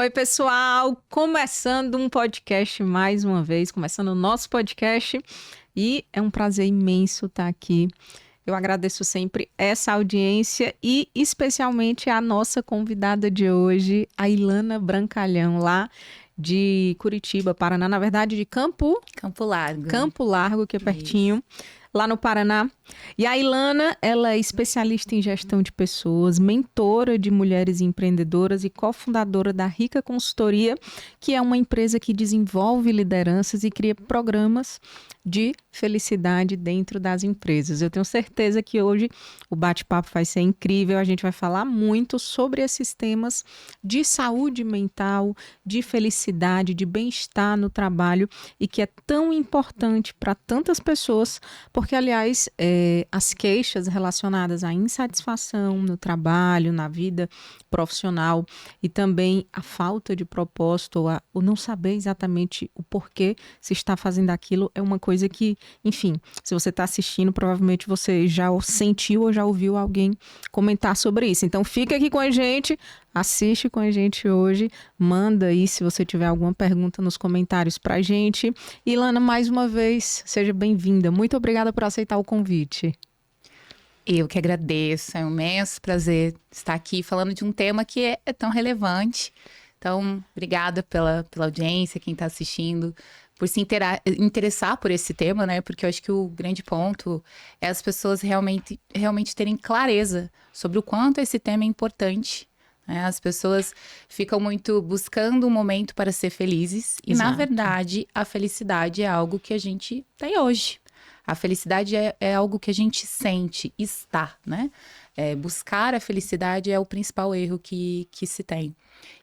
Oi, pessoal! Começando um podcast mais uma vez, começando o nosso podcast. E é um prazer imenso estar aqui. Eu agradeço sempre essa audiência e especialmente a nossa convidada de hoje, a Ilana Brancalhão, lá de Curitiba, Paraná. Na verdade, de Campo Largo. Campo Largo, que é pertinho. Lá no Paraná. E a Ilana, ela é especialista em gestão de pessoas, mentora de mulheres empreendedoras e cofundadora da Rica Consultoria, que é uma empresa que desenvolve lideranças e cria programas de felicidade dentro das empresas. Eu tenho certeza que hoje o bate-papo vai ser incrível. A gente vai falar muito sobre esses temas de saúde mental, de felicidade, de bem-estar no trabalho e que é tão importante para tantas pessoas, porque, aliás, as queixas relacionadas à insatisfação no trabalho, na vida profissional e também a falta de propósito, ou não saber exatamente o porquê se está fazendo aquilo, é uma coisa que, enfim, se você está assistindo, provavelmente você já sentiu ou já ouviu alguém comentar sobre isso. Então, fica aqui com a gente, assiste com a gente hoje, manda aí se você tiver alguma pergunta nos comentários pra gente. Ilana, mais uma vez, seja bem-vinda. Muito obrigada por aceitar o convite. Eu que agradeço, é um imenso prazer estar aqui falando de um tema que é tão relevante. Então, obrigada pela audiência, quem está assistindo, por se interessar por esse tema, né? Porque eu acho que o grande ponto é as pessoas realmente terem clareza sobre o quanto esse tema é importante. As pessoas ficam muito buscando um momento para ser felizes. E, na verdade, a felicidade é algo que a gente tem hoje. A felicidade é algo que a gente sente, está, né? Buscar a felicidade é o principal erro que se tem.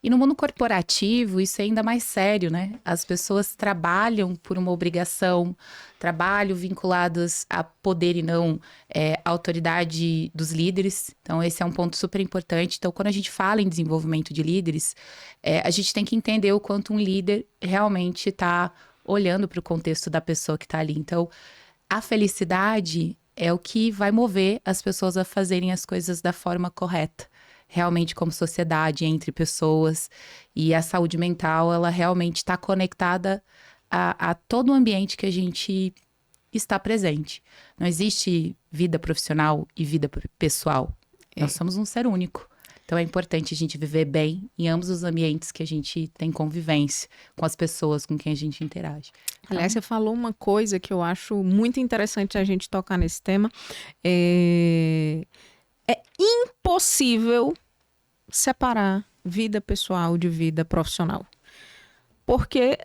E no mundo corporativo, isso é ainda mais sério, né? As pessoas trabalham por uma obrigação, trabalham vinculadas a poder e não a autoridade dos líderes. Então, esse é um ponto super importante. Então, quando a gente fala em desenvolvimento de líderes, a gente tem que entender o quanto um líder realmente está olhando para o contexto da pessoa que está ali. Então, a felicidade é o que vai mover as pessoas a fazerem as coisas da forma correta. Realmente como sociedade, entre pessoas. E a saúde mental, ela realmente está conectada a todo o ambiente que a gente está presente. Não existe vida profissional e vida pessoal. Nós somos um ser único. Então é importante a gente viver bem em ambos os ambientes que a gente tem convivência com as pessoas com quem a gente interage. Aliás, você falou uma coisa que eu acho muito interessante a gente tocar nesse tema. É impossível separar vida pessoal de vida profissional. Porque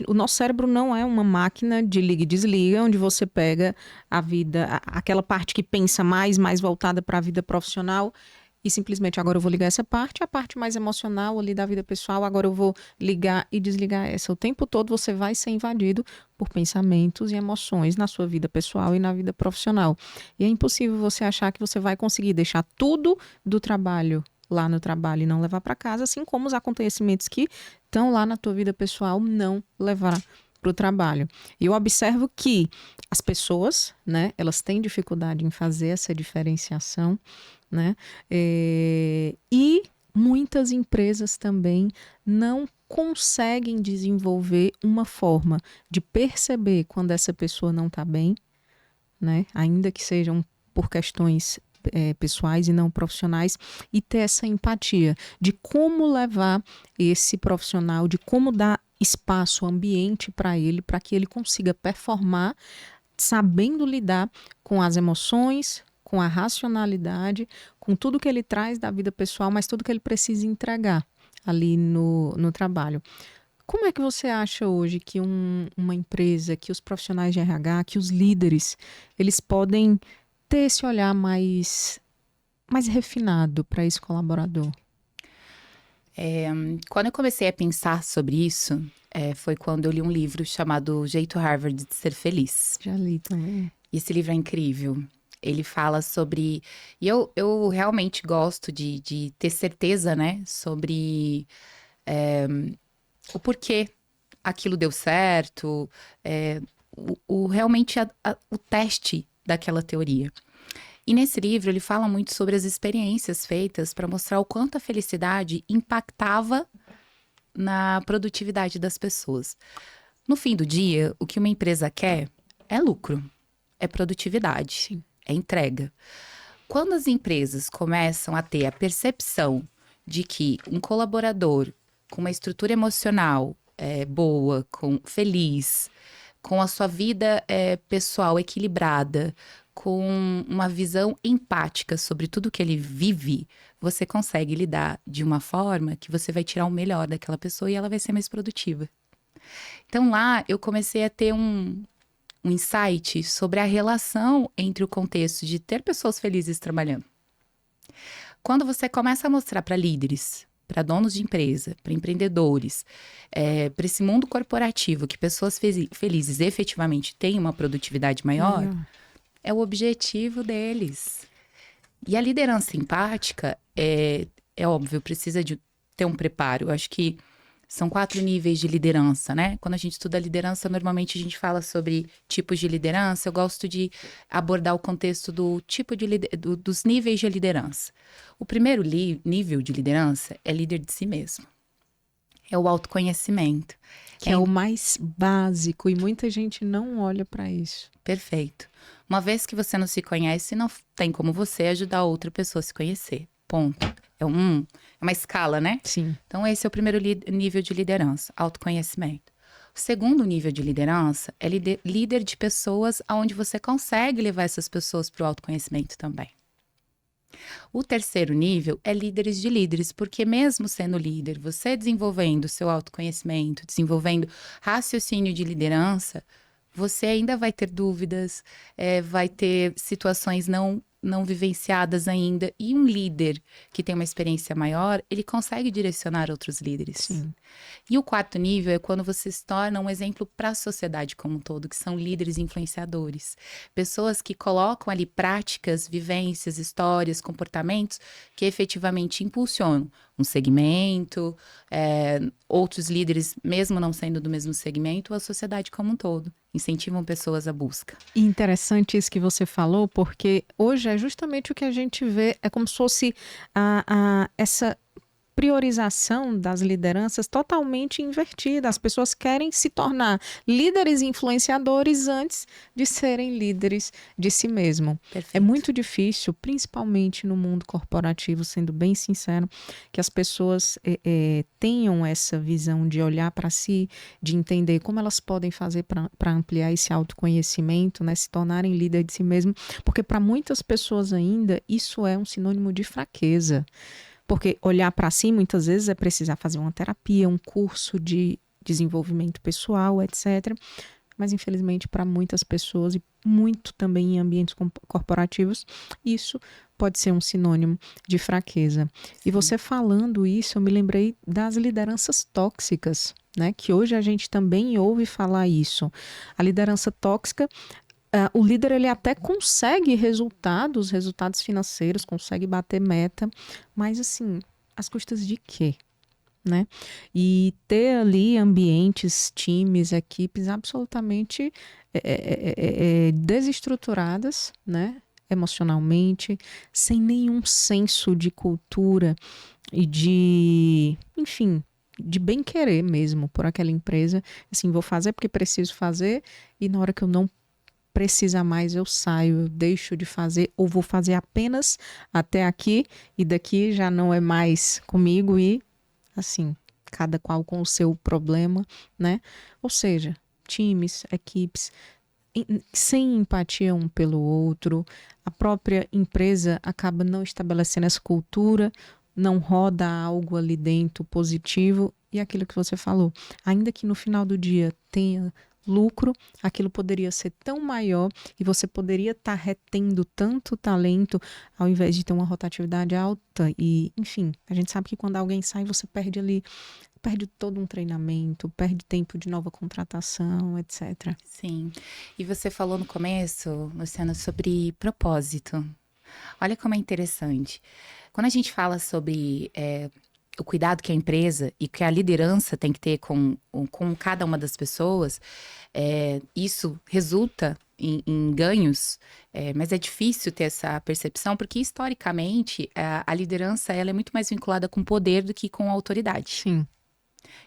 o nosso cérebro não é uma máquina de liga e desliga, onde você pega a vida, aquela parte que pensa mais voltada para a vida profissional e simplesmente agora eu vou ligar essa parte, a parte mais emocional ali da vida pessoal, agora eu vou ligar e desligar essa. O tempo todo você vai ser invadido por pensamentos e emoções na sua vida pessoal e na vida profissional. E é impossível você achar que você vai conseguir deixar tudo do trabalho lá no trabalho e não levar para casa, assim como os acontecimentos que estão lá na tua vida pessoal não levar para o trabalho. E eu observo que as pessoas, né, elas têm dificuldade em fazer essa diferenciação, né? E muitas empresas também não conseguem desenvolver uma forma de perceber quando essa pessoa não está bem, né? Ainda que sejam por questões pessoais e não profissionais, e ter essa empatia de como levar esse profissional, de como dar espaço, ambiente para que ele consiga performar, sabendo lidar com as emoções, com a racionalidade, com tudo que ele traz da vida pessoal, mas tudo que ele precisa entregar ali no trabalho. Como é que você acha hoje que uma empresa, que os profissionais de RH, que os líderes, eles podem ter esse olhar mais refinado para esse colaborador? Quando eu comecei a pensar sobre isso, foi quando eu li um livro chamado O Jeito Harvard de Ser Feliz. Já li também. E esse livro é incrível. Ele fala sobre... E eu realmente gosto de ter certeza, né? Sobre o porquê aquilo deu certo. Realmente o teste daquela teoria. E nesse livro ele fala muito sobre as experiências feitas para mostrar o quanto a felicidade impactava na produtividade das pessoas. No fim do dia, o que uma empresa quer é lucro, é produtividade, Sim. é entrega. Quando as empresas começam a ter a percepção de que um colaborador com uma estrutura emocional boa, feliz, com a sua vida pessoal equilibrada, com uma visão empática sobre tudo que ele vive, você consegue lidar de uma forma que você vai tirar o melhor daquela pessoa e ela vai ser mais produtiva. Então lá eu comecei a ter um insight sobre a relação entre o contexto de ter pessoas felizes trabalhando. Quando você começa a mostrar para líderes, para donos de empresa, para empreendedores, para esse mundo corporativo que pessoas felizes efetivamente têm uma produtividade maior, é o objetivo deles. E a liderança empática, é óbvio, precisa de ter um preparo. Eu acho que são 4 níveis de liderança, né? Quando a gente estuda liderança, normalmente a gente fala sobre tipos de liderança. Eu gosto de abordar o contexto do tipo de dos níveis de liderança. O primeiro nível de liderança é líder de si mesmo. É o autoconhecimento. Que é o mais básico e muita gente não olha para isso. Perfeito. Uma vez que você não se conhece, não tem como você ajudar outra pessoa a se conhecer. Ponto. É uma escala, né? Sim. Então, esse é o primeiro nível de liderança, autoconhecimento. O segundo nível de liderança é líder de pessoas onde você consegue levar essas pessoas para o autoconhecimento também. O terceiro nível é líderes de líderes, porque mesmo sendo líder, você desenvolvendo o seu autoconhecimento, desenvolvendo raciocínio de liderança, você ainda vai ter dúvidas, vai ter situações não vivenciadas ainda. E um líder que tem uma experiência maior, ele consegue direcionar outros líderes. Sim. E o quarto nível é quando você se torna um exemplo para a sociedade como um todo, que são líderes influenciadores. Pessoas que colocam ali práticas, vivências, histórias, comportamentos que efetivamente impulsionam um segmento, outros líderes, mesmo não sendo do mesmo segmento, a sociedade como um todo. Incentivam pessoas à busca. E interessante isso que você falou, porque hoje é justamente o que a gente vê, é como se fosse essa priorização das lideranças totalmente invertida. As pessoas querem se tornar líderes influenciadores antes de serem líderes de si mesmo. Perfeito. É muito difícil, principalmente no mundo corporativo, sendo bem sincero, que as pessoas tenham essa visão de olhar para si, de entender como elas podem fazer para ampliar esse autoconhecimento, né, se tornarem líderes de si mesmo, porque para muitas pessoas ainda isso é um sinônimo de fraqueza. Porque olhar para si, muitas vezes, é precisar fazer uma terapia, um curso de desenvolvimento pessoal, etc. Mas, infelizmente, para muitas pessoas, e muito também em ambientes corporativos, isso pode ser um sinônimo de fraqueza. Sim. E você falando isso, eu me lembrei das lideranças tóxicas, né? Que hoje a gente também ouve falar isso. A liderança tóxica... o líder ele até consegue resultados financeiros, consegue bater meta, mas assim, às custas de quê? Né? E ter ali ambientes, times, equipes absolutamente desestruturadas, né? Emocionalmente, sem nenhum senso de cultura e de, enfim, de bem querer mesmo por aquela empresa. Assim, vou fazer porque preciso fazer e na hora que eu não precisa mais, eu saio, eu deixo de fazer ou vou fazer apenas até aqui e daqui já não é mais comigo e assim, cada qual com o seu problema, né? Ou seja, times, equipes sem empatia um pelo outro, a própria empresa acaba não estabelecendo essa cultura, não roda algo ali dentro positivo e aquilo que você falou, ainda que no final do dia tenha lucro, aquilo poderia ser tão maior e você poderia estar retendo tanto talento ao invés de ter uma rotatividade alta e, enfim, a gente sabe que quando alguém sai, você perde ali, perde todo um treinamento, perde tempo de nova contratação, etc. Sim. E você falou no começo, Luciana, sobre propósito. Olha como é interessante. Quando a gente fala sobre o cuidado que a empresa e que a liderança tem que ter com cada uma das pessoas, isso resulta em ganhos, mas é difícil ter essa percepção, porque historicamente a liderança ela é muito mais vinculada com poder do que com autoridade. Sim.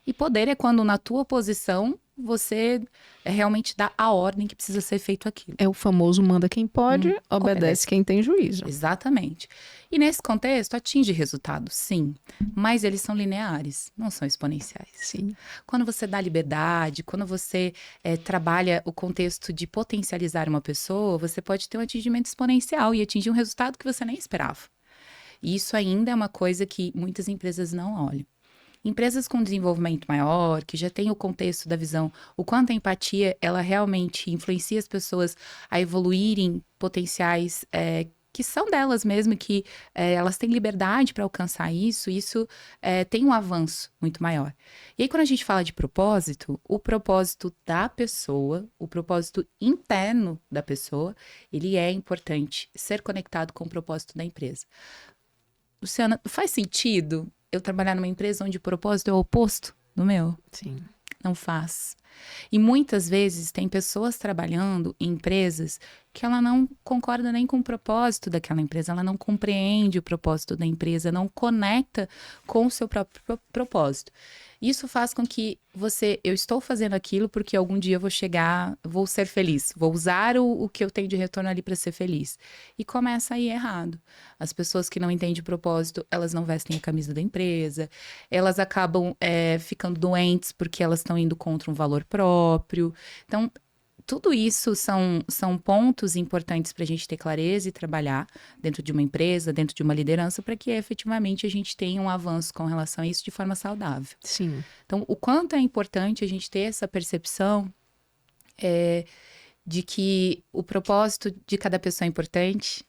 E poder é quando na tua posição você realmente dá a ordem que precisa ser feito aquilo. É o famoso manda quem pode, obedece quem tem juízo. Exatamente. E nesse contexto, atinge resultados, sim, mas eles são lineares, não são exponenciais. Sim. Quando você dá liberdade, quando você trabalha o contexto de potencializar uma pessoa, você pode ter um atingimento exponencial e atingir um resultado que você nem esperava. E isso ainda é uma coisa que muitas empresas não olham. Empresas com desenvolvimento maior, que já têm o contexto da visão, o quanto a empatia, ela realmente influencia as pessoas a evoluírem potenciais que são delas mesmo, que elas têm liberdade para alcançar isso tem um avanço muito maior. E aí, quando a gente fala de propósito, o propósito da pessoa, o propósito interno da pessoa, ele é importante ser conectado com o propósito da empresa. Luciana, faz sentido eu trabalhar numa empresa onde o propósito é o oposto do meu? Sim. Não faz. E muitas vezes tem pessoas trabalhando em empresas que ela não concorda nem com o propósito daquela empresa, ela não compreende o propósito da empresa, não conecta com o seu próprio propósito. Isso faz com que eu estou fazendo aquilo porque algum dia eu vou chegar, vou ser feliz, vou usar o que eu tenho de retorno ali para ser feliz. E começa a ir errado. As pessoas que não entendem o propósito, elas não vestem a camisa da empresa, elas acabam ficando doentes porque elas estão indo contra um valor próprio. Então, tudo isso são pontos importantes para a gente ter clareza e trabalhar dentro de uma empresa, dentro de uma liderança, para que efetivamente a gente tenha um avanço com relação a isso de forma saudável. Sim. Então, o quanto é importante a gente ter essa percepção de que o propósito de cada pessoa é importante,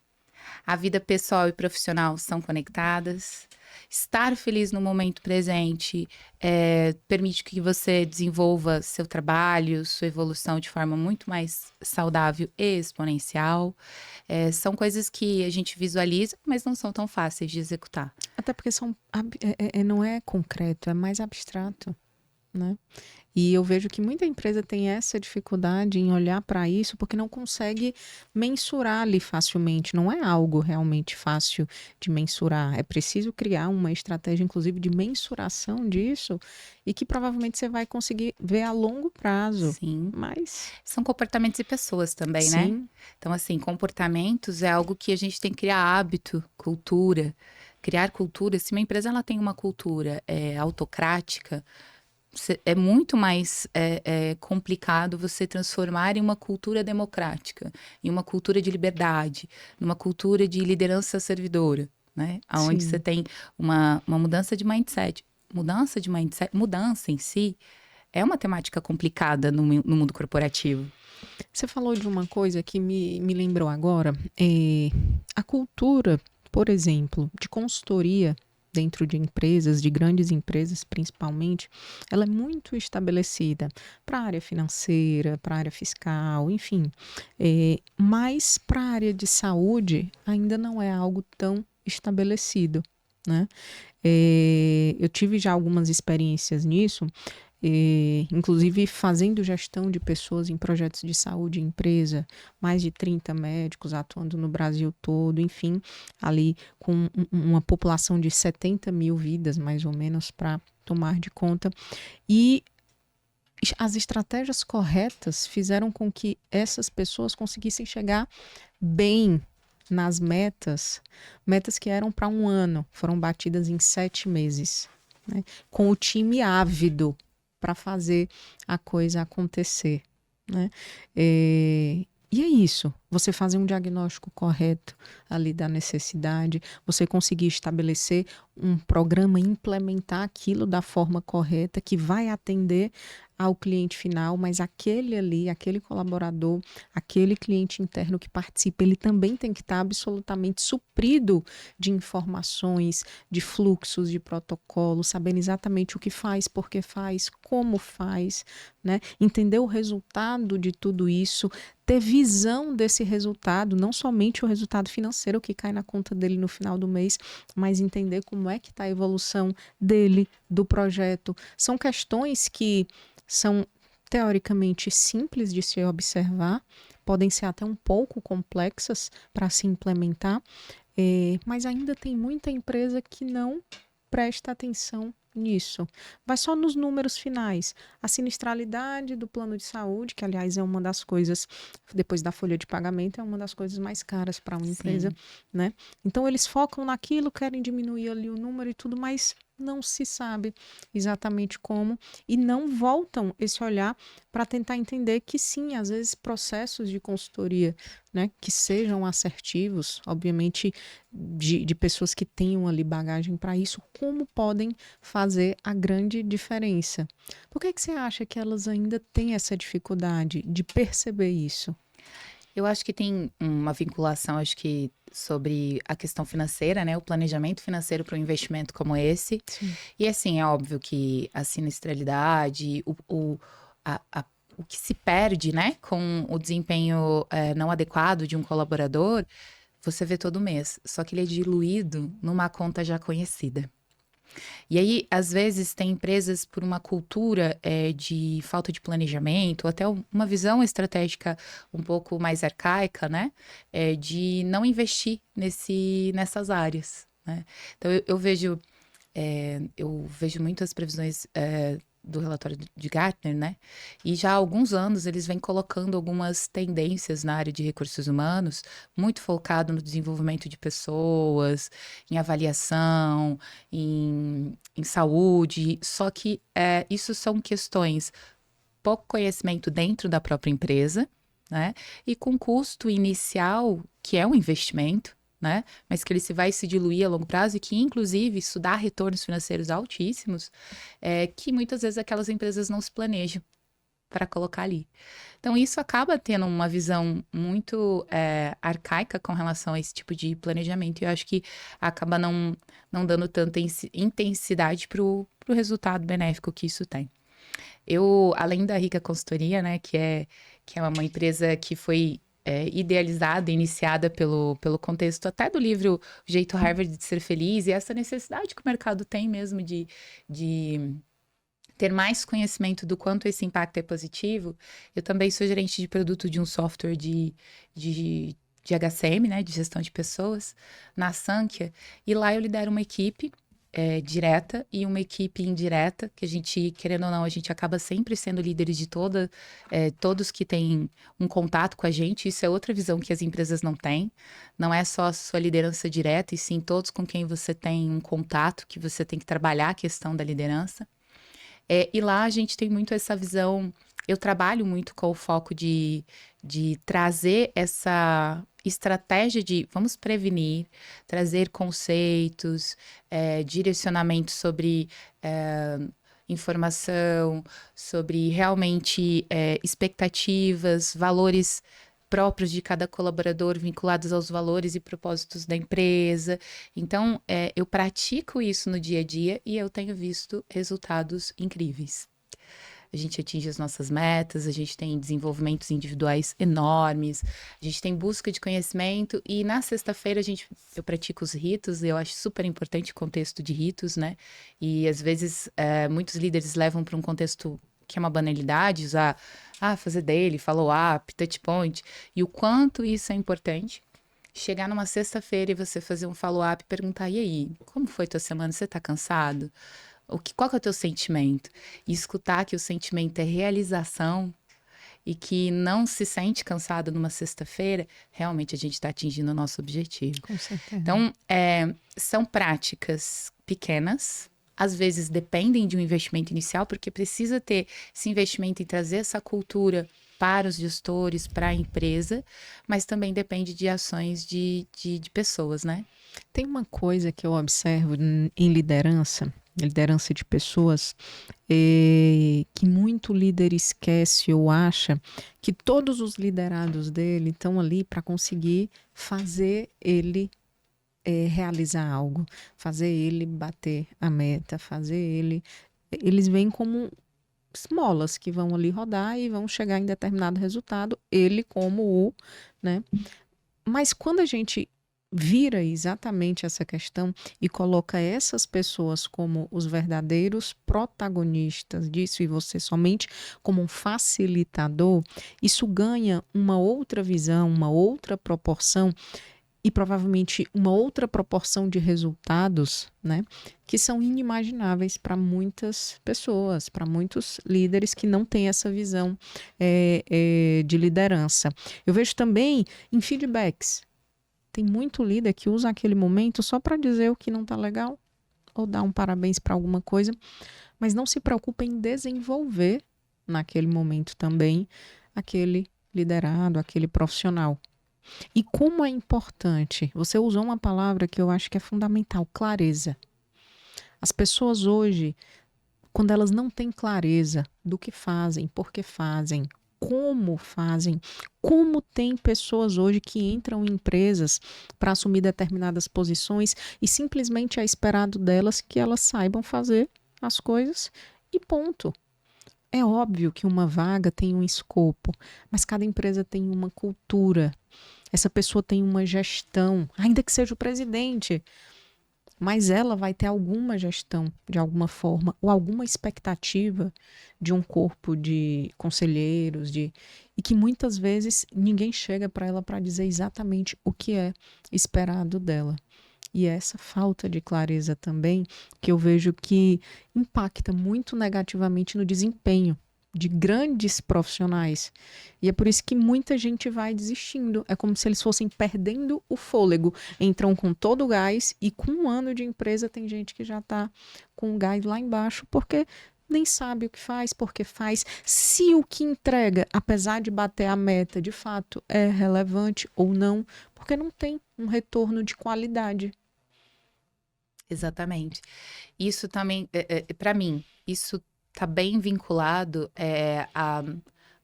a vida pessoal e profissional são conectadas. Estar feliz no momento presente permite que você desenvolva seu trabalho, sua evolução de forma muito mais saudável e exponencial. São coisas que a gente visualiza, mas não são tão fáceis de executar. Até porque não é concreto, é mais abstrato, né? E eu vejo que muita empresa tem essa dificuldade em olhar para isso porque não consegue mensurar ali facilmente. Não é algo realmente fácil de mensurar. É preciso criar uma estratégia, inclusive, de mensuração disso e que provavelmente você vai conseguir ver a longo prazo. Sim. Mas são comportamentos e pessoas também, sim, né? Então, assim, comportamentos é algo que a gente tem que criar hábito, cultura. Criar cultura, se uma empresa ela tem uma cultura autocrática, é muito mais complicado você transformar em uma cultura democrática, em uma cultura de liberdade, numa cultura de liderança servidora, né? Onde você tem uma mudança de mindset. Mudança em si é uma temática complicada no mundo corporativo. Você falou de uma coisa que me lembrou agora. A cultura, por exemplo, de consultoria dentro de empresas, de grandes empresas principalmente, ela é muito estabelecida para a área financeira, para a área fiscal, enfim. Mas para a área de saúde ainda não é algo tão estabelecido, né? Eu tive já algumas experiências nisso, inclusive fazendo gestão de pessoas em projetos de saúde em empresa, mais de 30 médicos atuando no Brasil todo, enfim, ali com uma população de 70 mil vidas, mais ou menos, para tomar de conta. E as estratégias corretas fizeram com que essas pessoas conseguissem chegar bem nas metas que eram para um ano, foram batidas em 7 meses, né? Com o time ávido para fazer a coisa acontecer, né? E é isso, você fazer um diagnóstico correto ali da necessidade, você conseguir estabelecer um programa, implementar aquilo da forma correta, que vai atender ao cliente final, mas aquele colaborador, aquele cliente interno que participa, ele também tem que estar absolutamente suprido de informações, de fluxos, de protocolos, sabendo exatamente o que faz, por que faz, como faz, né? Entender o resultado de tudo isso, ter visão desse resultado, não somente o resultado financeiro que cai na conta dele no final do mês, mas entender como é que está a evolução dele, do projeto. São questões que são teoricamente simples de se observar, podem ser até um pouco complexas para se implementar, mas ainda tem muita empresa que não presta atenção nisso. Vai só nos números finais. A sinistralidade do plano de saúde, que aliás é uma das coisas, depois da folha de pagamento, é uma das coisas mais caras para uma empresa, Sim. né? Então eles focam naquilo, querem diminuir ali o número e tudo, mas não se sabe exatamente como e não voltam esse olhar para tentar entender que sim, às vezes processos de consultoria, né, que sejam assertivos, obviamente de pessoas que tenham ali bagagem para isso, como podem fazer a grande diferença. Por que você acha que elas ainda têm essa dificuldade de perceber isso? Eu acho que tem uma vinculação, acho que sobre a questão financeira, né? O planejamento financeiro para um investimento como esse. Sim. E assim, é óbvio que a sinistralidade, o que se perde, né, com o desempenho não adequado de um colaborador, você vê todo mês. Só que ele é diluído numa conta já conhecida. E aí, às vezes, tem empresas por uma cultura de falta de planejamento, ou até uma visão estratégica um pouco mais arcaica, né? De não investir nessas áreas, né? Então, eu vejo muitas previsões do relatório de Gartner, né? E já há alguns anos eles vêm colocando algumas tendências na área de recursos humanos, muito focado no desenvolvimento de pessoas, em avaliação, em saúde. Só que isso são questões pouco conhecimento dentro da própria empresa, né? E com custo inicial, que é um investimento, né? Mas que ele vai se diluir a longo prazo e que, inclusive, isso dá retornos financeiros altíssimos, que muitas vezes aquelas empresas não se planejam para colocar ali. Então, isso acaba tendo uma visão muito arcaica com relação a esse tipo de planejamento. E eu acho que acaba não dando tanta intensidade para o resultado benéfico que isso tem. Eu, além da Rica Consultoria, né, que é uma empresa que foi idealizada, iniciada pelo contexto até do livro O Jeito Harvard de Ser Feliz, e essa necessidade que o mercado tem mesmo de ter mais conhecimento do quanto esse impacto é positivo. Eu também sou gerente de produto de um software de HCM, né, de gestão de pessoas, na Sankhya, e lá eu lidero uma equipe direta e uma equipe indireta, que a gente, querendo ou não, a gente acaba sempre sendo líderes de todos que têm um contato com a gente. Isso é outra visão que as empresas não têm. Não é só a sua liderança direta, e sim todos com quem você tem um contato, que você tem que trabalhar a questão da liderança. E lá a gente tem muito essa visão. Eu trabalho muito com o foco de trazer essa estratégia de vamos prevenir, trazer conceitos, direcionamento sobre informação, sobre realmente expectativas, valores próprios de cada colaborador vinculados aos valores e propósitos da empresa. Então, eu pratico isso no dia a dia e eu tenho visto resultados incríveis. A gente atinge as nossas metas, a gente tem desenvolvimentos individuais enormes, a gente tem busca de conhecimento e na sexta-feira eu pratico os ritos, e eu acho super importante o contexto de ritos, né? E às vezes muitos líderes levam para um contexto que é uma banalidade, usar fazer daily, follow-up, touch point, e o quanto isso é importante. Chegar numa sexta-feira e você fazer um follow-up e perguntar, e aí, como foi tua semana? Você tá cansado? Qual que é o teu sentimento? E escutar que o sentimento é realização e que não se sente cansado numa sexta-feira, realmente a gente está atingindo o nosso objetivo. Com certeza. Então, são práticas pequenas, às vezes dependem de um investimento inicial, porque precisa ter esse investimento em trazer essa cultura para os gestores, para a empresa, mas também depende de ações de pessoas, né? Tem uma coisa que eu observo em liderança de pessoas, que muito líder esquece ou acha que todos os liderados dele estão ali para conseguir fazer ele realizar algo, fazer ele bater a meta, fazer ele. Eles veem como esmolas que vão ali rodar e vão chegar em determinado resultado, ele como o, né? Mas quando a gente vira exatamente essa questão e coloca essas pessoas como os verdadeiros protagonistas disso e você somente como um facilitador, isso ganha uma outra visão, uma outra proporção e provavelmente uma outra proporção de resultados, né, que são inimagináveis para muitas pessoas, para muitos líderes que não têm essa visão de liderança. Eu vejo também em feedbacks. Tem muito líder que usa aquele momento só para dizer o que não está legal ou dar um parabéns para alguma coisa, mas não se preocupa em desenvolver naquele momento também aquele liderado, aquele profissional. E como é importante, você usou uma palavra que eu acho que é fundamental, clareza. As pessoas hoje, quando elas não têm clareza do que fazem, por que fazem, como tem pessoas hoje que entram em empresas para assumir determinadas posições e simplesmente é esperado delas que elas saibam fazer as coisas e ponto. É óbvio que uma vaga tem um escopo, mas cada empresa tem uma cultura. Essa pessoa tem uma gestão, ainda que seja o presidente, mas ela vai ter alguma gestão de alguma forma ou alguma expectativa de um corpo de conselheiros, e que muitas vezes ninguém chega para ela para dizer exatamente o que é esperado dela. E essa falta de clareza também, que eu vejo que impacta muito negativamente no desempenho de grandes profissionais. E é por isso que muita gente vai desistindo. É como se eles fossem perdendo o fôlego. Entram com todo o gás e com um ano de empresa tem gente que já está com o gás lá embaixo porque nem sabe o que faz, porque faz. Se o que entrega, apesar de bater a meta, de fato é relevante ou não, porque não tem um retorno de qualidade. Exatamente. Isso também, para mim, isso está bem vinculado à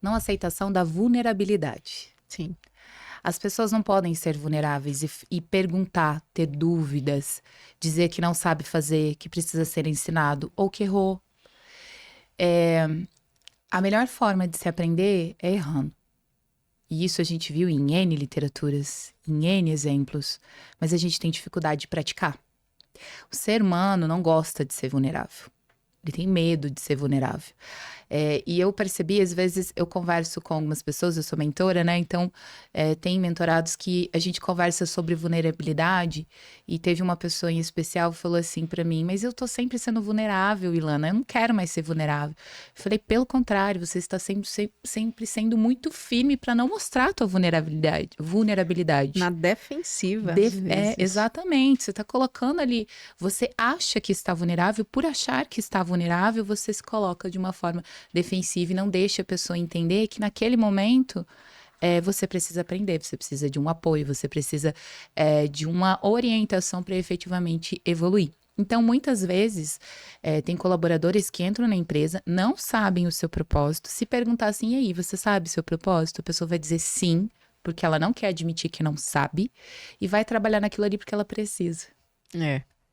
não aceitação da vulnerabilidade. Sim. As pessoas não podem ser vulneráveis e perguntar, ter dúvidas, dizer que não sabe fazer, que precisa ser ensinado ou que errou. A melhor forma de se aprender é errando. E isso a gente viu em N literaturas, em N exemplos, mas a gente tem dificuldade de praticar. O ser humano não gosta de ser vulnerável. Ele tem medo de ser vulnerável. E eu percebi, às vezes, eu converso com algumas pessoas, eu sou mentora, né? Então, tem mentorados que a gente conversa sobre vulnerabilidade e teve uma pessoa em especial que falou assim pra mim, mas eu tô sempre sendo vulnerável, Ilana, eu não quero mais ser vulnerável. Eu falei, pelo contrário, você está sempre sendo muito firme pra não mostrar a tua vulnerabilidade. Na defensiva, às vezes. Exatamente, você tá colocando ali, você acha que está vulnerável, por achar que está vulnerável, você se coloca de uma forma defensiva e não deixa a pessoa entender que naquele momento você precisa aprender, você precisa de um apoio, você precisa de uma orientação para efetivamente evoluir. Então, muitas vezes, tem colaboradores que entram na empresa, não sabem o seu propósito, se perguntar assim, e aí, você sabe o seu propósito? A pessoa vai dizer sim, porque ela não quer admitir que não sabe, e vai trabalhar naquilo ali porque ela precisa.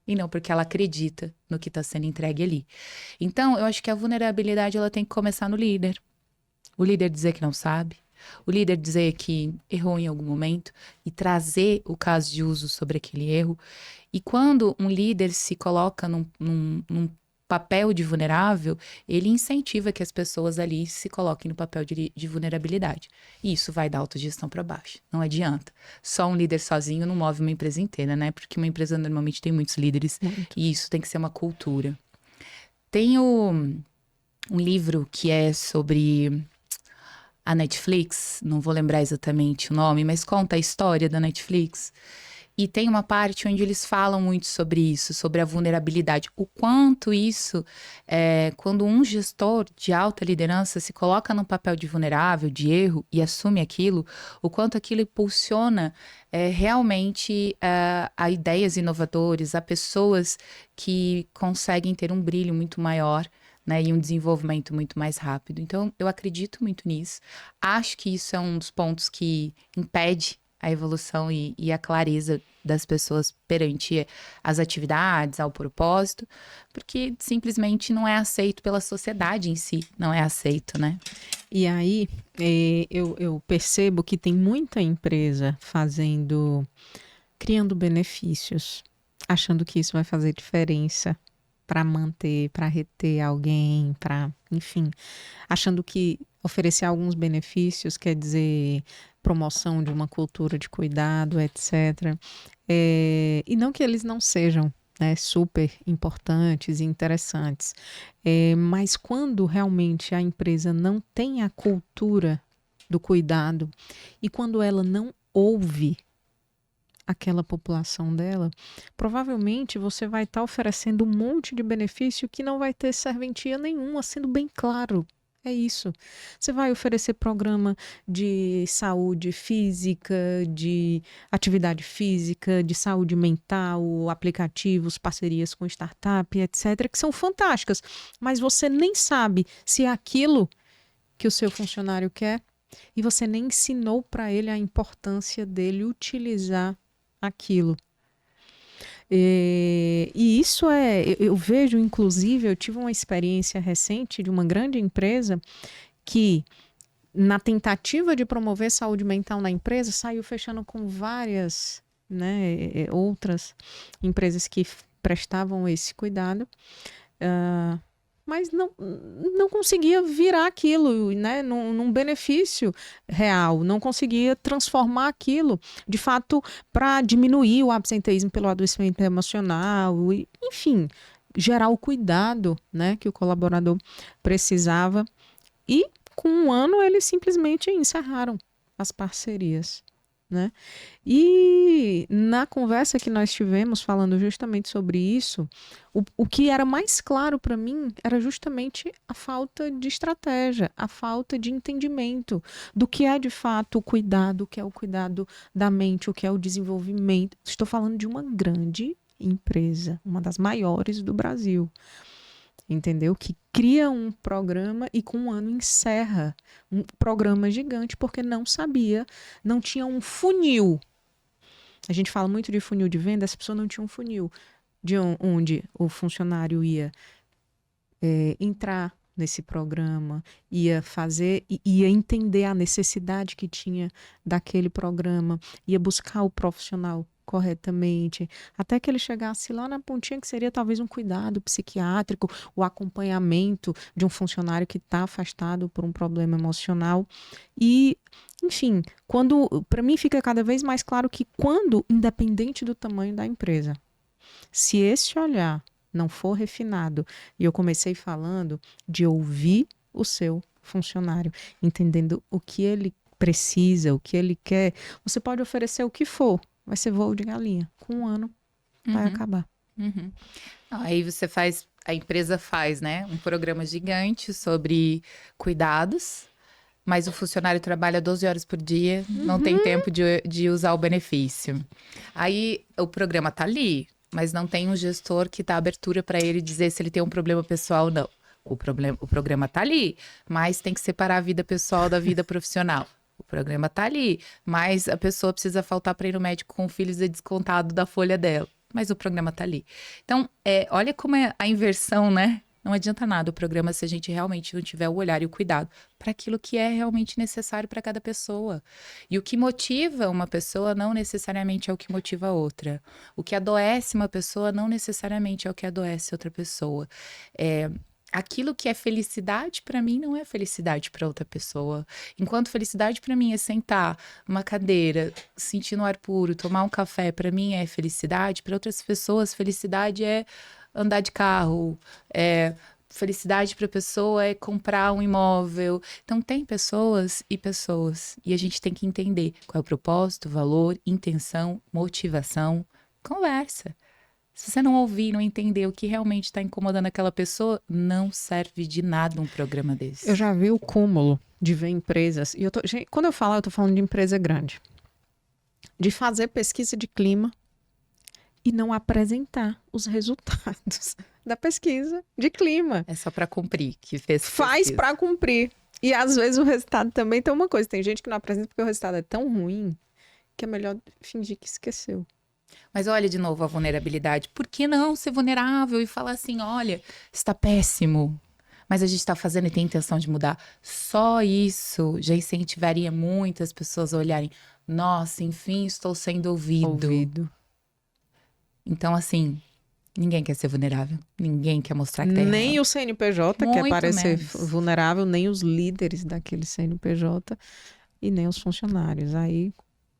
E não porque ela acredita no que está sendo entregue ali. Então, eu acho que a vulnerabilidade ela tem que começar no líder. O líder dizer que não sabe, o líder dizer que errou em algum momento e trazer o caso de uso sobre aquele erro. E quando um líder se coloca num papel de vulnerável, ele incentiva que as pessoas ali se coloquem no papel de vulnerabilidade. E isso vai dar autogestão para baixo. Não adianta. Só um líder sozinho não move uma empresa inteira, né? Porque uma empresa normalmente tem muitos líderes. E isso tem que ser uma cultura. Tem um livro que é sobre a Netflix, não vou lembrar exatamente o nome, mas conta a história da Netflix. E tem uma parte onde eles falam muito sobre isso, sobre a vulnerabilidade. O quanto isso, quando um gestor de alta liderança se coloca num papel de vulnerável, de erro, e assume aquilo, o quanto aquilo impulsiona realmente a ideias inovadoras, a pessoas que conseguem ter um brilho muito maior, né, e um desenvolvimento muito mais rápido. Então, eu acredito muito nisso. Acho que isso é um dos pontos que impede a evolução e a clareza das pessoas perante as atividades, ao propósito, porque simplesmente não é aceito pela sociedade em si, não é aceito, né? E aí, eu percebo que tem muita empresa criando benefícios, achando que isso vai fazer diferença para manter, para reter alguém, enfim, achando que oferecer alguns benefícios, quer dizer, promoção de uma cultura de cuidado, etc. E não que eles não sejam, né, super importantes e interessantes, mas quando realmente a empresa não tem a cultura do cuidado e quando ela não ouve aquela população dela, provavelmente você vai estar oferecendo um monte de benefício que não vai ter serventia nenhuma, sendo bem claro. É isso. Você vai oferecer programa de saúde física, de atividade física, de saúde mental, aplicativos, parcerias com startup, etc., que são fantásticas, mas você nem sabe se é aquilo que o seu funcionário quer e você nem ensinou para ele a importância dele utilizar aquilo. E isso eu vejo, inclusive, eu tive uma experiência recente de uma grande empresa que, na tentativa de promover saúde mental na empresa, saiu fechando com várias, né, outras empresas que prestavam esse cuidado. Mas não conseguia virar aquilo, né, num benefício real, não conseguia transformar aquilo, de fato, para diminuir o absenteísmo pelo adoecimento emocional, enfim, gerar o cuidado, né, que o colaborador precisava. E com um ano eles simplesmente encerraram as parcerias, né? E na conversa que nós tivemos falando justamente sobre isso, o que era mais claro para mim era justamente a falta de estratégia, a falta de entendimento do que é de fato o cuidado, o que é o cuidado da mente, o que é o desenvolvimento. Estou falando de uma grande empresa, uma das maiores do Brasil, entendeu? Que cria um programa e com um ano encerra um programa gigante porque não sabia, não tinha um funil. A gente fala muito de funil de venda, essa pessoa não tinha um funil de onde o funcionário ia entrar nesse programa, ia fazer, ia entender a necessidade que tinha daquele programa, ia buscar o profissional corretamente, até que ele chegasse lá na pontinha que seria talvez um cuidado psiquiátrico, o acompanhamento de um funcionário que está afastado por um problema emocional. E, enfim, para mim fica cada vez mais claro que quando, independente do tamanho da empresa, se esse olhar não for refinado, e eu comecei falando de ouvir o seu funcionário, entendendo o que ele precisa, o que ele quer, você pode oferecer o que for, vai ser voo de galinha. Com um ano, vai acabar. Uhum. Aí a empresa faz, né, um programa gigante sobre cuidados, mas o funcionário trabalha 12 horas por dia, não tem tempo de usar o benefício. Aí o programa tá ali, mas não tem um gestor que dá abertura para ele dizer se ele tem um problema pessoal ou não. O programa tá ali, mas tem que separar a vida pessoal da vida profissional. O programa tá ali, mas a pessoa precisa faltar para ir no médico com filhos e descontado da folha dela. Mas o programa tá ali. Então, olha como é a inversão, né? Não adianta nada o programa se a gente realmente não tiver o olhar e o cuidado para aquilo que é realmente necessário para cada pessoa. E o que motiva uma pessoa não necessariamente é o que motiva a outra. O que adoece uma pessoa não necessariamente é o que adoece outra pessoa. Aquilo que é felicidade para mim não é felicidade para outra pessoa. Enquanto felicidade para mim é sentar numa cadeira, sentir no ar puro, tomar um café, para mim é felicidade, para outras pessoas felicidade é andar de carro, felicidade para a pessoa é comprar um imóvel. Então tem pessoas e pessoas, e a gente tem que entender qual é o propósito, valor, intenção, motivação, conversa. Se você não ouvir, não entender o que realmente está incomodando aquela pessoa, não serve de nada um programa desse. Eu já vi o cúmulo de ver empresas, e quando eu falo, eu estou falando de empresa grande, de fazer pesquisa de clima e não apresentar os resultados da pesquisa de clima. É só para cumprir que fez Faz para cumprir. E às vezes o resultado também tem uma coisa, tem gente que não apresenta porque o resultado é tão ruim que é melhor fingir que esqueceu. Mas olha de novo a vulnerabilidade. Por que não ser vulnerável e falar assim, olha, está péssimo, mas a gente está fazendo e tem intenção de mudar? Só isso já incentivaria muitas pessoas a olharem, nossa, enfim, estou sendo ouvido. Então, assim, Ninguém quer ser vulnerável. Ninguém quer mostrar que tá errado. Nem o CNPJ quer Muito parecer menos. vulnerável, nem os líderes daquele CNPJ e nem os funcionários. Aí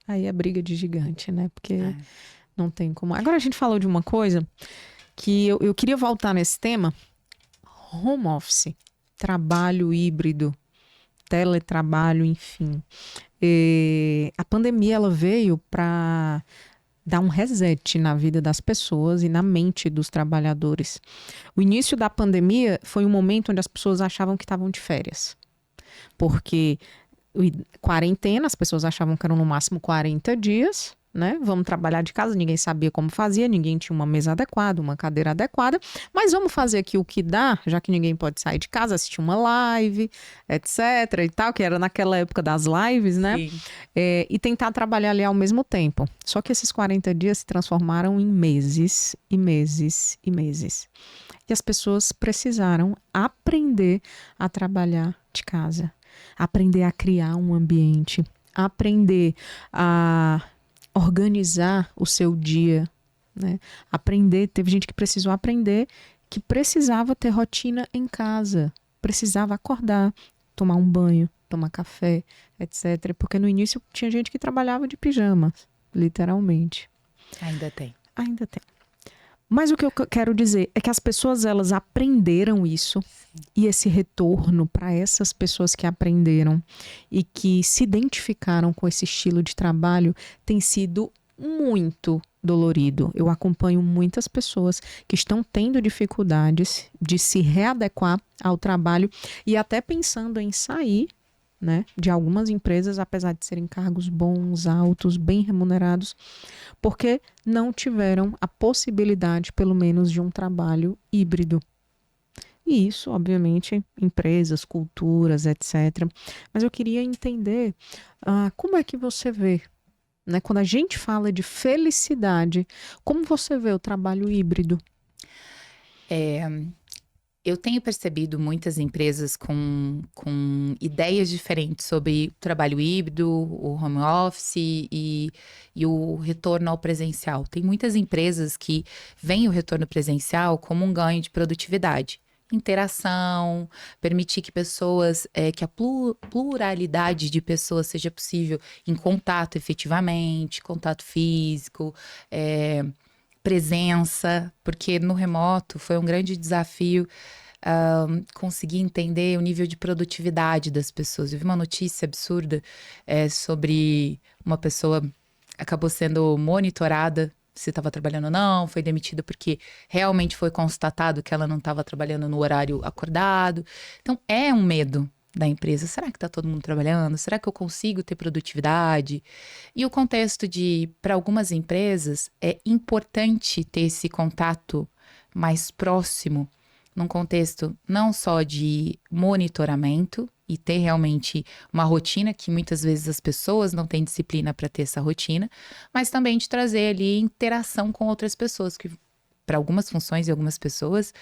é briga de gigante, né? Porque não tem como. Agora a gente falou de uma coisa que eu queria voltar nesse tema: home office, trabalho híbrido, teletrabalho, enfim. A pandemia ela veio para dar um reset na vida das pessoas e na mente dos trabalhadores. O início da pandemia foi um momento onde as pessoas achavam que estavam de férias. Porque quarentena, as pessoas achavam que eram no máximo 40 dias, né? Vamos trabalhar de casa, ninguém sabia como fazia, ninguém tinha uma mesa adequada, uma cadeira adequada, mas vamos fazer aqui o que dá, já que ninguém pode sair de casa, assistir uma live, etc e tal, que era naquela época das lives, né? Sim. E tentar trabalhar ali ao mesmo tempo. Só que esses 40 dias se transformaram em meses e meses e meses. E as pessoas precisaram aprender a trabalhar de casa, aprender a criar um ambiente, aprender a organizar o seu dia, né? Teve gente que precisou aprender que precisava ter rotina em casa, precisava acordar, tomar um banho, tomar café, etc. Porque no início tinha gente que trabalhava de pijama, literalmente. Ainda tem. Ainda tem. Mas o que eu quero dizer é que as pessoas, elas aprenderam isso. Sim. E esse retorno para essas pessoas que aprenderam e que se identificaram com esse estilo de trabalho tem sido muito dolorido. Eu acompanho muitas pessoas que estão tendo dificuldades de se readequar ao trabalho e até pensando em sair, né, de algumas empresas, apesar de serem cargos bons, altos, bem remunerados, porque não tiveram a possibilidade, pelo menos, de um trabalho híbrido. E isso, obviamente, empresas, culturas, etc. Mas eu queria entender como é que você vê, né, quando a gente fala de felicidade, como você vê o trabalho híbrido? Eu tenho percebido muitas empresas com ideias diferentes sobre o trabalho híbrido, o home office e o retorno ao presencial. Tem muitas empresas que veem o retorno presencial como um ganho de produtividade. Interação, permitir que pessoas, que a pluralidade de pessoas seja possível em contato efetivamente, contato físico, presença, porque no remoto foi um grande desafio conseguir entender o nível de produtividade das pessoas. Eu vi uma notícia absurda sobre uma pessoa acabou sendo monitorada se estava trabalhando ou não, foi demitida porque realmente foi constatado que ela não estava trabalhando no horário acordado. Então, é um medo da empresa. Será que está todo mundo trabalhando? Será que eu consigo ter produtividade? E o contexto para algumas empresas, é importante ter esse contato mais próximo, num contexto não só de monitoramento e ter realmente uma rotina, que muitas vezes as pessoas não têm disciplina para ter essa rotina, mas também de trazer ali interação com outras pessoas, que para algumas funções e algumas pessoas,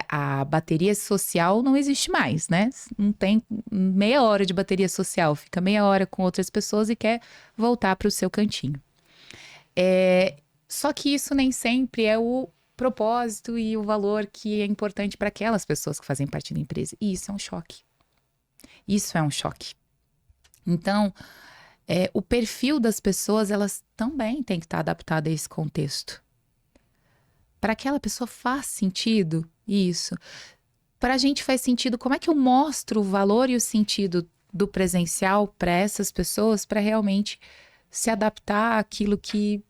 a bateria social não existe mais, né? Não tem meia hora de bateria social, fica meia hora com outras pessoas e quer voltar para o seu cantinho. Só que isso nem sempre é o propósito e o valor que é importante para aquelas pessoas que fazem parte da empresa. E isso é um choque. Isso é um choque. Então, o perfil das pessoas, elas também têm que estar adaptadas a esse contexto. Para aquela pessoa faz sentido isso. Para a gente faz sentido, como é que eu mostro o valor e o sentido do presencial para essas pessoas para realmente se adaptar àquilo que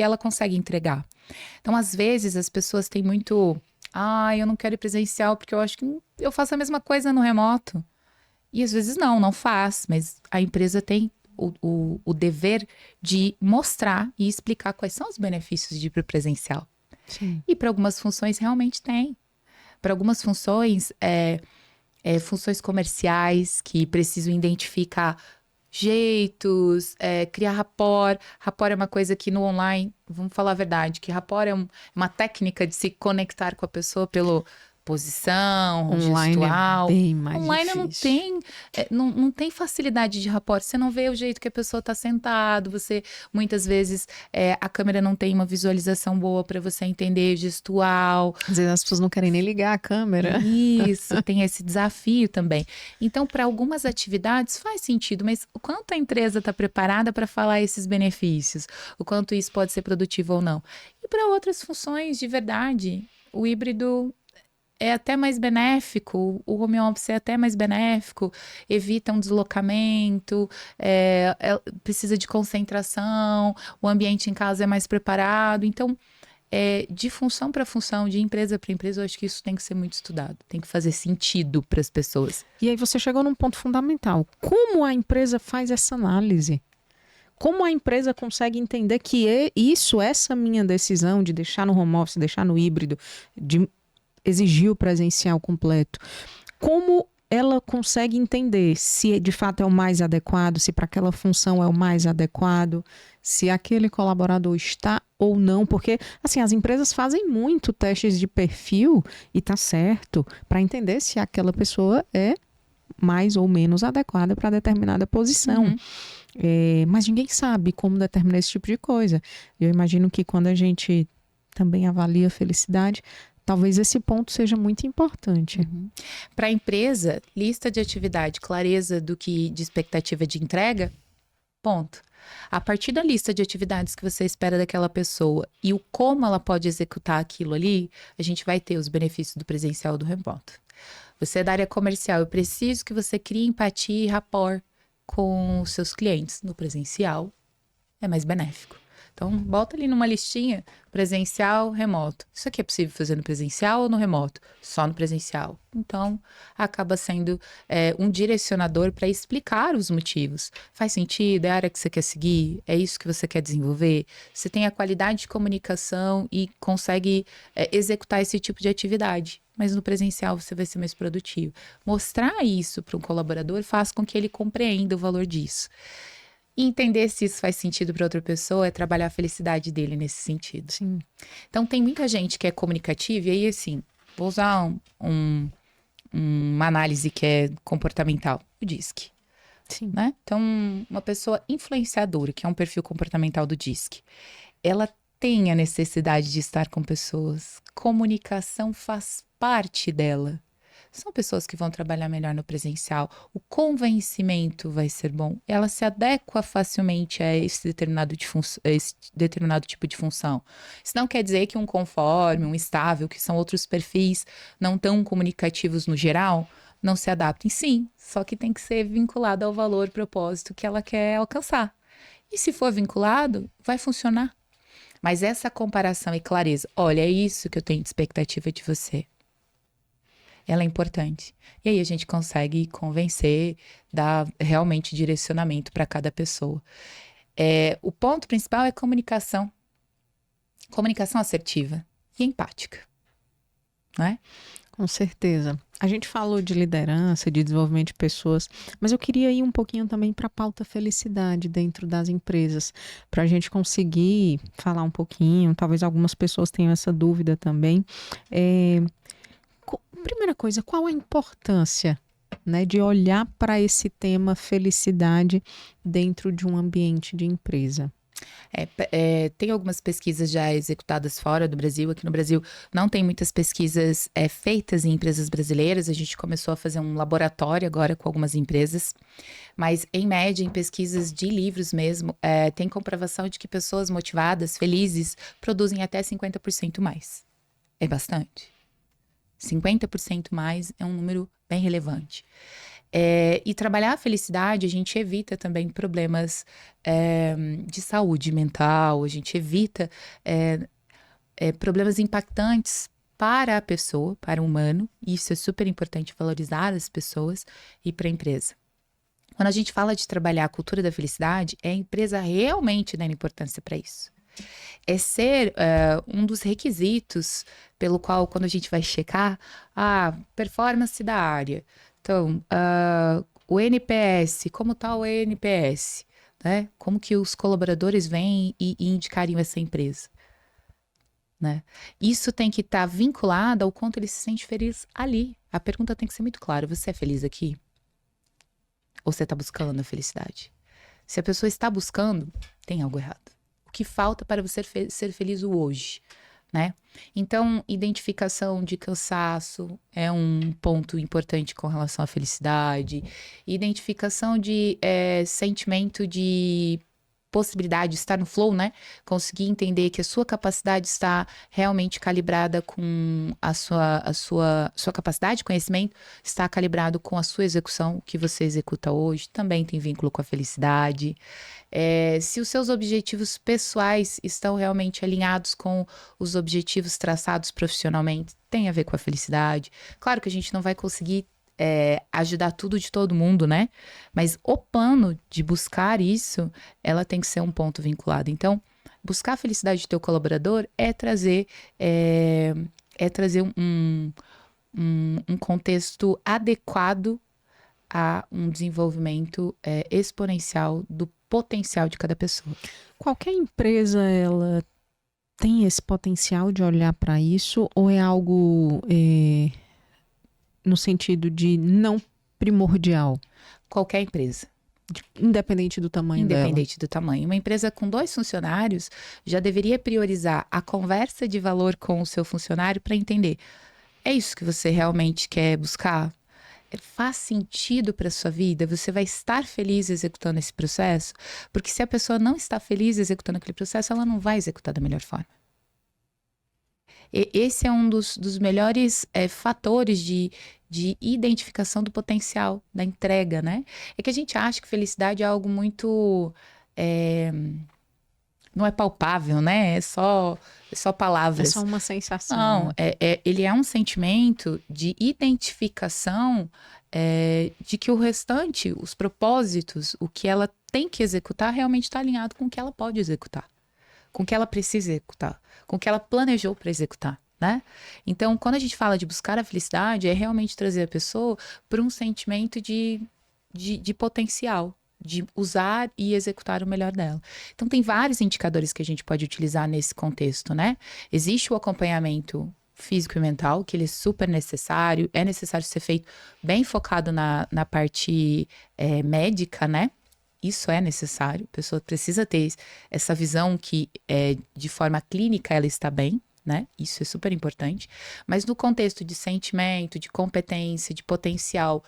ela consegue entregar. Então, às vezes, as pessoas têm muito... eu não quero ir presencial porque eu acho que eu faço a mesma coisa no remoto. E às vezes não faz, mas a empresa tem o dever de mostrar e explicar quais são os benefícios de ir para o presencial. Sim. E para algumas funções realmente tem. Para algumas funções, funções comerciais que precisam identificar jeitos, criar rapport. Rapport é uma coisa que no online, vamos falar a verdade, que rapport é uma técnica de se conectar com a pessoa posição, Online gestual. é bem mais Online difícil. não tem facilidade de rapport. Você não vê o jeito que a pessoa está sentado. Você, muitas vezes, a câmera não tem uma visualização boa para você entender gestual. Às vezes as pessoas não querem nem ligar a câmera. Isso, tem esse desafio também. Então, para algumas atividades faz sentido, mas o quanto a empresa está preparada para falar esses benefícios? O quanto isso pode ser produtivo ou não? E para outras funções, de verdade, o híbrido é até mais benéfico, o home office é até mais benéfico, evita um deslocamento, precisa de concentração, o ambiente em casa é mais preparado. Então, de função para função, de empresa para empresa, eu acho que isso tem que ser muito estudado, tem que fazer sentido para as pessoas. E aí você chegou num ponto fundamental. Como a empresa faz essa análise? Como a empresa consegue entender que essa minha decisão de deixar no home office, deixar no híbrido, de exigir o presencial completo, como ela consegue entender se de fato é o mais adequado, se para aquela função é o mais adequado, se aquele colaborador está ou não, porque assim, as empresas fazem muito testes de perfil e tá certo, para entender se aquela pessoa é mais ou menos adequada para determinada posição. Uhum. Mas ninguém sabe como determinar esse tipo de coisa. Eu imagino que quando a gente também avalia a felicidade, talvez esse ponto seja muito importante. Uhum. Para a empresa, lista de atividade, clareza de expectativa de entrega, ponto. A partir da lista de atividades que você espera daquela pessoa e o como ela pode executar aquilo ali, a gente vai ter os benefícios do presencial e do remoto. Você é da área comercial, eu preciso que você crie empatia e rapport com os seus clientes. No presencial, é mais benéfico. Então, bota ali numa listinha, presencial, remoto. Isso aqui é possível fazer no presencial ou no remoto? Só no presencial. Então, acaba sendo um direcionador para explicar os motivos. Faz sentido? É a área que você quer seguir? É isso que você quer desenvolver? Você tem a qualidade de comunicação e consegue executar esse tipo de atividade. Mas no presencial você vai ser mais produtivo. Mostrar isso para um colaborador faz com que ele compreenda o valor disso. E entender se isso faz sentido para outra pessoa é trabalhar a felicidade dele nesse sentido. Sim. Então, tem muita gente que é comunicativa, e aí, assim, vou usar uma análise que é comportamental, o DISC. Sim. Né? Então, uma pessoa influenciadora, que é um perfil comportamental do DISC, ela tem a necessidade de estar com pessoas. Comunicação faz parte dela. São pessoas que vão trabalhar melhor no presencial. O convencimento vai ser bom. Ela se adequa facilmente a esse determinado tipo de função. Isso não quer dizer que um conforme, um estável, que são outros perfis não tão comunicativos no geral, não se adaptem. Sim, só que tem que ser vinculado ao valor, propósito que ela quer alcançar. E se for vinculado, vai funcionar. Mas essa comparação e clareza, olha, é isso que eu tenho de expectativa de você. Ela é importante. E aí a gente consegue convencer, dar realmente direcionamento para cada pessoa. O ponto principal é comunicação. Comunicação assertiva e empática. Não é? Com certeza. A gente falou de liderança, de desenvolvimento de pessoas, mas eu queria ir um pouquinho também para a pauta felicidade dentro das empresas, para a gente conseguir falar um pouquinho, talvez algumas pessoas tenham essa dúvida também. Primeira coisa, qual a importância, né, de olhar para esse tema felicidade dentro de um ambiente de empresa? Tem algumas pesquisas já executadas fora do Brasil. Aqui no Brasil não tem muitas pesquisas feitas em empresas brasileiras. A gente começou a fazer um laboratório agora com algumas empresas. Mas, em média, em pesquisas de livros mesmo, tem comprovação de que pessoas motivadas, felizes, produzem até 50% mais. É bastante. 50% mais é um número bem relevante. E trabalhar a felicidade, a gente evita também problemas de saúde mental, a gente evita problemas impactantes para a pessoa, para o humano. Isso é super importante, valorizar as pessoas e para a empresa. Quando a gente fala de trabalhar a cultura da felicidade, é a empresa realmente dando importância para isso. É ser um dos requisitos pelo qual, quando a gente vai checar a performance da área. Então, o NPS, como está o NPS? Né? Como que os colaboradores vêm e indicariam essa empresa? né? Isso tem que estar vinculado ao quanto ele se sente feliz ali. A pergunta tem que ser muito clara: você é feliz aqui? Ou você está buscando a felicidade? Se a pessoa está buscando, tem algo errado. O que falta para você ser feliz o hoje, né? Então, identificação de cansaço é um ponto importante com relação à felicidade. Identificação de sentimento de possibilidade de estar no flow, né? Conseguir entender que a sua capacidade está realmente calibrada com a sua capacidade de conhecimento, está calibrado com a sua execução, o que você executa hoje, também tem vínculo com a felicidade. Se os seus objetivos pessoais estão realmente alinhados com os objetivos traçados profissionalmente, tem a ver com a felicidade. Claro que a gente não vai conseguir ajudar tudo de todo mundo, né? Mas o plano de buscar isso, ela tem que ser um ponto vinculado. Então, buscar a felicidade do teu colaborador é trazer um contexto adequado a um desenvolvimento exponencial do potencial de cada pessoa. Qualquer empresa, ela tem esse potencial de olhar para isso, ou é algo no sentido de não primordial, Qualquer empresa. independente do tamanho dela? Independente do tamanho. Uma empresa com 2 funcionários já deveria priorizar a conversa de valor com o seu funcionário para entender: é isso que você realmente quer buscar? Faz sentido para sua vida? Você vai estar feliz executando esse processo? Porque se a pessoa não está feliz executando aquele processo, ela não vai executar da melhor forma. Esse é um dos melhores fatores de identificação do potencial, da entrega, né? É que a gente acha que felicidade é algo muito... não é palpável, né? É só palavras. É só uma sensação. Não, ele é um sentimento de identificação de que o restante, os propósitos, o que ela tem que executar, realmente está alinhado com o que ela pode executar, com o que ela precisa executar, com o que ela planejou para executar, né? Então, quando a gente fala de buscar a felicidade, é realmente trazer a pessoa para um sentimento de potencial, de usar e executar o melhor dela. Então, tem vários indicadores que a gente pode utilizar nesse contexto, né? Existe o acompanhamento físico e mental, que ele é super necessário, é necessário ser feito bem focado na parte médica, né? Isso é necessário, a pessoa precisa ter essa visão que de forma clínica ela está bem, né? Isso é super importante. Mas no contexto de sentimento, de competência, de potencial,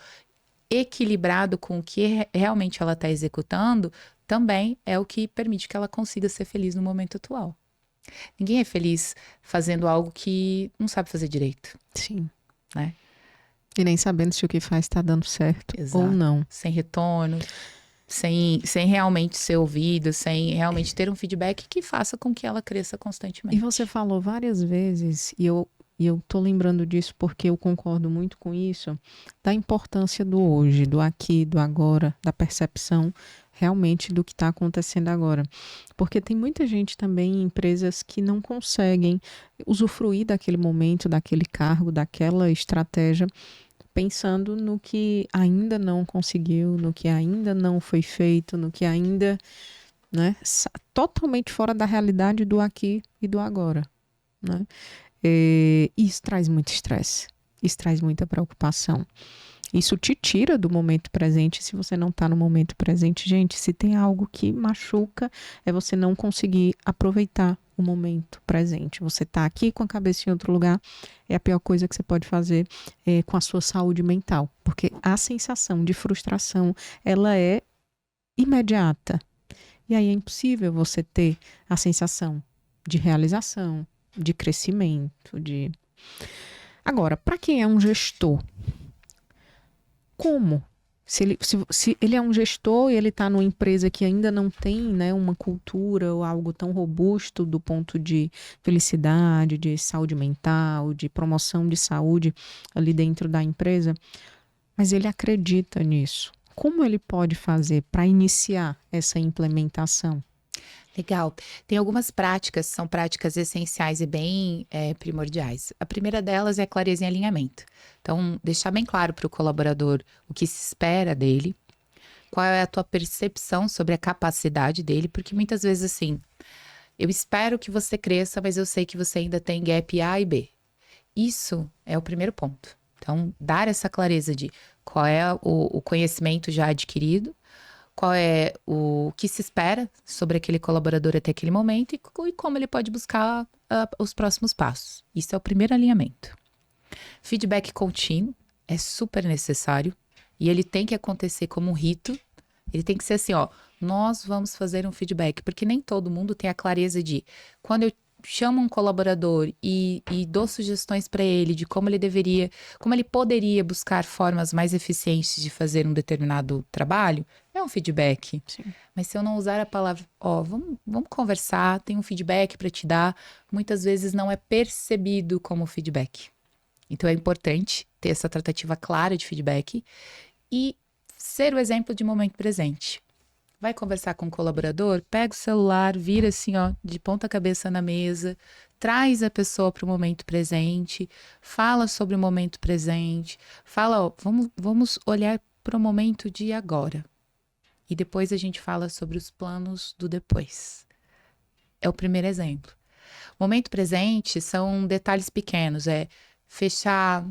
equilibrado com o que realmente ela está executando, também é o que permite que ela consiga ser feliz no momento atual. Ninguém é feliz fazendo algo que não sabe fazer direito. Sim. Né? E nem sabendo se o que faz está dando certo. Exato. Ou não. Sem retorno, sem realmente ser ouvido, sem realmente ter um feedback que faça com que ela cresça constantemente. E você falou várias vezes, e eu tô lembrando disso porque eu concordo muito com isso, da importância do hoje, do aqui, do agora, da percepção realmente do que está acontecendo agora. Porque tem muita gente também em empresas que não conseguem usufruir daquele momento, daquele cargo, daquela estratégia, pensando no que ainda não conseguiu, no que ainda não foi feito, no que ainda, né, totalmente fora da realidade do aqui e do agora, né? E isso traz muito estresse, isso traz muita preocupação. Isso te tira do momento presente se você não está no momento presente. Gente, se tem algo que machuca, é você não conseguir aproveitar o momento presente. Você está aqui com a cabeça em outro lugar, é a pior coisa que você pode fazer com a sua saúde mental. Porque a sensação de frustração, ela é imediata. E aí é impossível você ter a sensação de realização, de crescimento, de... Agora, para quem é um gestor, como? Se ele é um gestor e ele está numa empresa que ainda não tem, né, uma cultura ou algo tão robusto do ponto de felicidade, de saúde mental, de promoção de saúde ali dentro da empresa, mas ele acredita nisso. Como ele pode fazer para iniciar essa implementação? Legal. Tem algumas práticas, são práticas essenciais e bem primordiais. A primeira delas é clareza em alinhamento. Então, deixar bem claro para o colaborador o que se espera dele, qual é a tua percepção sobre a capacidade dele, porque muitas vezes, assim, Eu espero que você cresça, mas eu sei que você ainda tem gap A e B. Isso é o primeiro ponto. Então, dar essa clareza de qual é o conhecimento já adquirido, qual é o que se espera sobre aquele colaborador até aquele momento e como ele pode buscar os próximos passos. Isso é o primeiro alinhamento. Feedback contínuo é super necessário e ele tem que acontecer como um rito. Ele tem que ser assim, ó, nós vamos fazer um feedback, porque nem todo mundo tem a clareza de quando eu chamo um colaborador e dou sugestões para ele de como ele poderia buscar formas mais eficientes de fazer um determinado trabalho, é um feedback. Sim. Mas se eu não usar a palavra, ó, vamos conversar, tem um feedback para te dar, muitas vezes não é percebido como feedback. Então é importante ter essa tratativa clara de feedback e ser o exemplo de momento presente. Vai conversar com um colaborador, pega o celular, vira assim, ó, de ponta cabeça na mesa, traz a pessoa para o momento presente, fala sobre o momento presente, fala, ó, vamos olhar para o momento de agora. E depois a gente fala sobre os planos do depois. É o primeiro exemplo. Momento presente são detalhes pequenos, fechar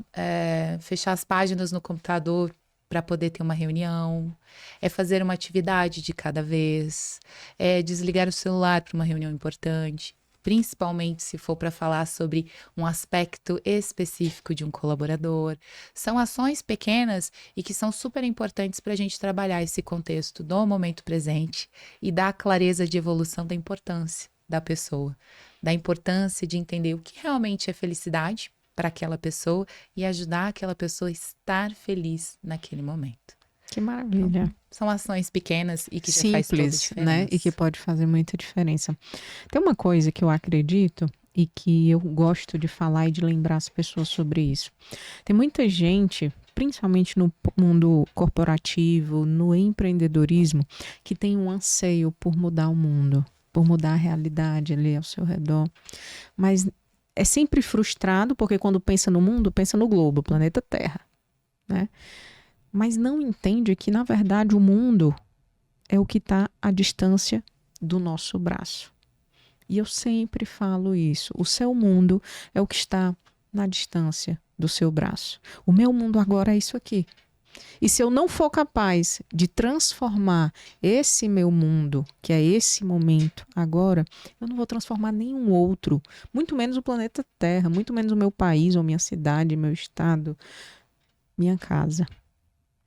as páginas no computador para poder ter uma reunião, é fazer uma atividade de cada vez, é desligar o celular para uma reunião importante, principalmente se for para falar sobre um aspecto específico de um colaborador. São ações pequenas e que são super importantes para a gente trabalhar esse contexto do momento presente e dar clareza de evolução da importância da pessoa, da importância de entender o que realmente é felicidade para aquela pessoa e ajudar aquela pessoa a estar feliz naquele momento. Que maravilha. Então, são ações pequenas e que já faz toda a Simples, diferença. né? E que pode fazer muita diferença. Tem uma coisa que eu acredito e que eu gosto de falar e de lembrar as pessoas sobre isso. Tem muita gente, principalmente no mundo corporativo, no empreendedorismo, que tem um anseio por mudar o mundo, por mudar a realidade ali ao seu redor. Mas é sempre frustrado, porque quando pensa no mundo, pensa no globo, planeta Terra, né? Mas não entende que, na verdade, o mundo é o que está à distância do nosso braço. E eu sempre falo isso. O seu mundo é o que está na distância do seu braço. O meu mundo agora é isso aqui. E se eu não for capaz de transformar esse meu mundo, que é esse momento agora, eu não vou transformar nenhum outro, muito menos o planeta Terra, muito menos o meu país, ou minha cidade, meu estado, minha casa,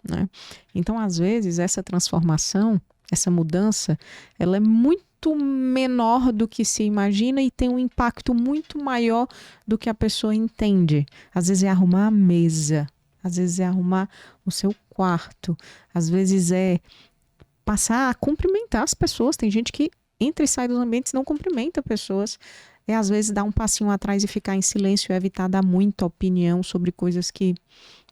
né? Então, às vezes, essa transformação, essa mudança, ela é muito menor do que se imagina e tem um impacto muito maior do que a pessoa entende. Às vezes é arrumar a mesa, às vezes é arrumar o seu quarto, às vezes é passar a cumprimentar as pessoas. Tem gente que entra e sai dos ambientes e não cumprimenta pessoas. É às vezes dar um passinho atrás e ficar em silêncio e evitar dar muita opinião sobre coisas que...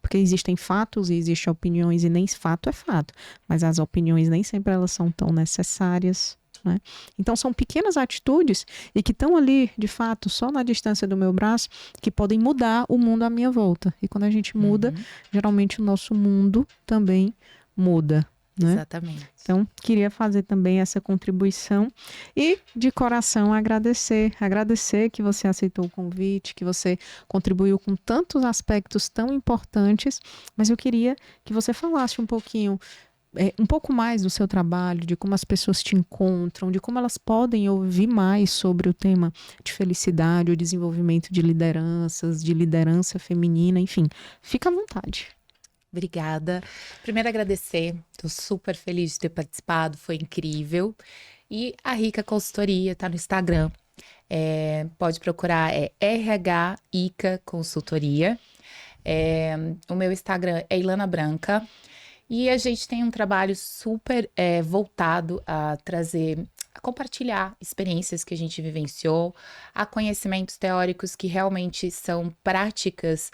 Porque existem fatos e existem opiniões e nem fato é fato. Mas as opiniões nem sempre elas são tão necessárias, né? Então são pequenas atitudes e que estão ali, de fato, só na distância do meu braço, que podem mudar o mundo à minha volta. E quando a gente muda, geralmente o nosso mundo também muda, né? Exatamente. Então, queria fazer também essa contribuição e, de coração, agradecer que você aceitou o convite, que você contribuiu com tantos aspectos tão importantes, mas eu queria que você falasse um pouquinho, um pouco mais do seu trabalho, de como as pessoas te encontram, de como elas podem ouvir mais sobre o tema de felicidade, o desenvolvimento de lideranças, de liderança feminina, enfim, fica à vontade. Obrigada. Primeiro agradecer, estou super feliz de ter participado, foi incrível. E a Rica Consultoria está no Instagram, pode procurar, RH Ica Consultoria. O meu Instagram é Ilana Branca. E a gente tem um trabalho super voltado a compartilhar experiências que a gente vivenciou, a conhecimentos teóricos que realmente são práticas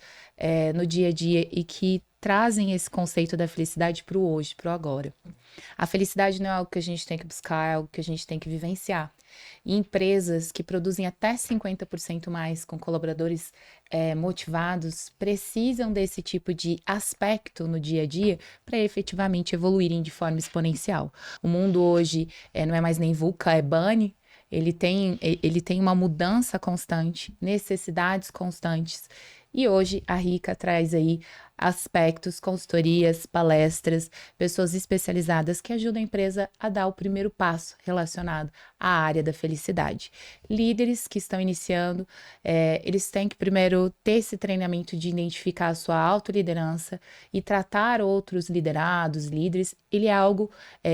no dia a dia e que trazem esse conceito da felicidade para o hoje, para o agora. A felicidade não é algo que a gente tem que buscar, é algo que a gente tem que vivenciar. E empresas que produzem até 50% mais com colaboradores motivados precisam desse tipo de aspecto no dia a dia para efetivamente evoluírem de forma exponencial. O mundo hoje não é mais nem VUCA, é BANI. ele tem uma mudança constante, necessidades constantes. E hoje a Rica traz aí aspectos, consultorias, palestras, pessoas especializadas que ajudam a empresa a dar o primeiro passo relacionado à área da felicidade. Líderes que estão iniciando, eles têm que primeiro ter esse treinamento de identificar a sua autoliderança e tratar outros liderados, líderes. Ele é algo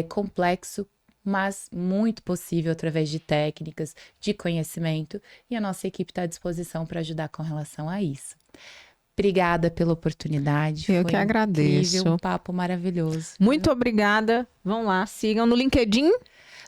complexo, mas muito possível através de técnicas, de conhecimento, e a nossa equipe está à disposição para ajudar com relação a isso. Obrigada pela oportunidade. Eu Foi que agradeço. incrível, um papo maravilhoso. Muito obrigada. Vão lá, sigam no LinkedIn.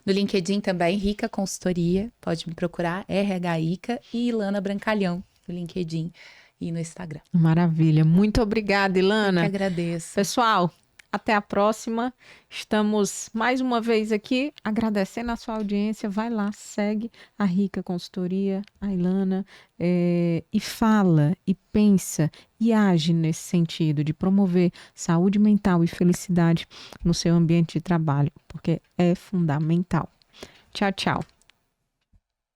No LinkedIn também, Rica Consultoria. Pode me procurar, RH Ica e Ilana Brancalhão no LinkedIn e no Instagram. Maravilha. Muito obrigada, Ilana. Eu que agradeço. Pessoal, até a próxima. Estamos mais uma vez aqui agradecendo a sua audiência. Vai lá, segue a Rica Consultoria, a Ilana, e fala, e pensa, e age nesse sentido de promover saúde mental e felicidade no seu ambiente de trabalho, porque é fundamental. Tchau, tchau.